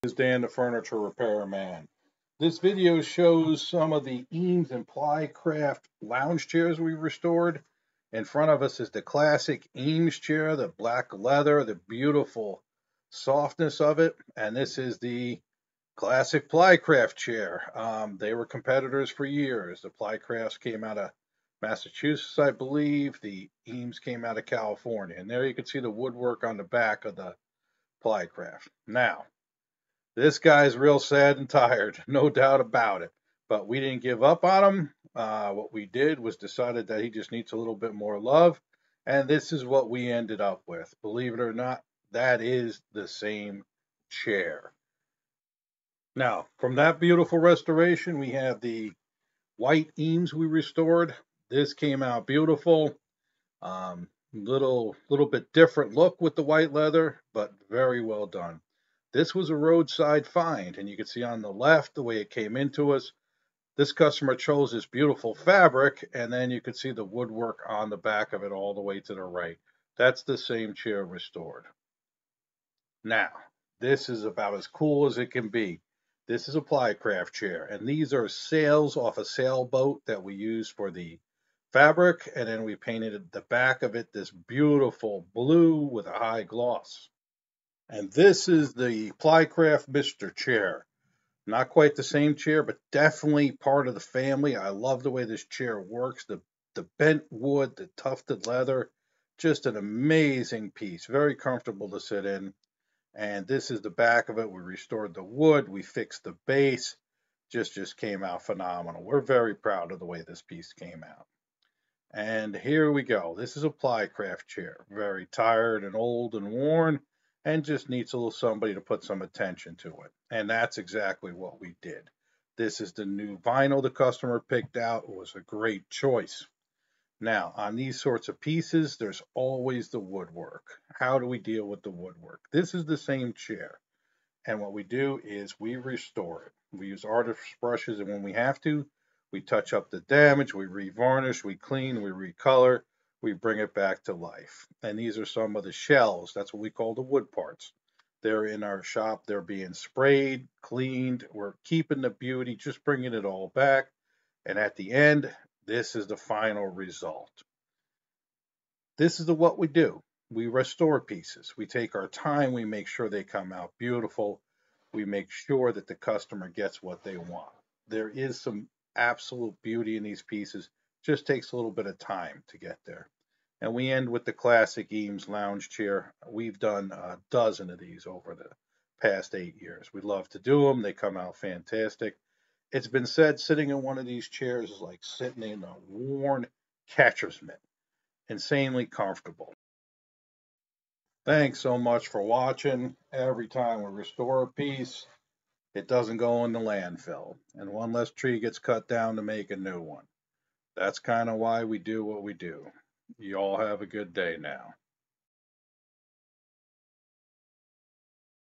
Is Dan the Furniture Repairman. This video shows some of the Eames and Plycraft lounge chairs we restored. In front of us is the classic Eames chair, the black leather, the beautiful softness of it. And this is the classic Plycraft chair. They were competitors for years. The Plycrafts came out of Massachusetts, I believe. The Eames came out of California. And there you can see the woodwork on the back of the Plycraft. Now, this guy's real sad and tired, no doubt about it. But we didn't give up on him. What we did was decided that he just needs a little bit more love. And this is what we ended up with. Believe it or not, that is the same chair. Now, from that beautiful restoration, we have the white Eames we restored. This came out beautiful. Little bit different look with the white leather, but very well done. This was a roadside find, and you can see on the left the way it came into us. This customer chose this beautiful fabric, and then you can see the woodwork on the back of it all the way to the right. That's the same chair restored. Now, this is about as cool as it can be. This is a Plycraft chair, and these are sails off a sailboat that we use for the fabric, and then we painted the back of it this beautiful blue with a high gloss. And this is the Plycraft Mr. Chair. Not quite the same chair, but definitely part of the family. I love the way this chair works. The bent wood, the tufted leather, just an amazing piece. Very comfortable to sit in. And this is the back of it. We restored the wood. We fixed the base. Just came out phenomenal. We're very proud of the way this piece came out. And here we go. This is a Plycraft chair. Very tired and old and worn, and just needs a little somebody to put some attention to it. And that's exactly what we did. This is the new vinyl the customer picked out. It was a great choice. Now, on these sorts of pieces, there's always the woodwork. How do we deal with the woodwork? This is the same chair. And what we do is we restore it. We use artist brushes, and when we have to, we touch up the damage, we revarnish, we clean, we recolor, we bring it back to life. And these are some of the shells. That's what we call the wood parts. They're in our shop. They're being sprayed, cleaned. We're keeping the beauty, just bringing it all back. And at the end, this is the final result. This is what we do. We restore pieces. We take our time. We make sure they come out beautiful. We make sure that the customer gets what they want. There is some absolute beauty in these pieces. Just takes a little bit of time to get there. And we end with the classic Eames lounge chair. We've done a dozen of these over the past 8 years. We love to do them. They come out fantastic. It's been said sitting in one of these chairs is like sitting in a worn catcher's mitt. Insanely comfortable. Thanks so much for watching. Every time we restore a piece, it doesn't go in the landfill, and one less tree gets cut down to make a new one. That's kind of why we do what we do. You all have a good day now.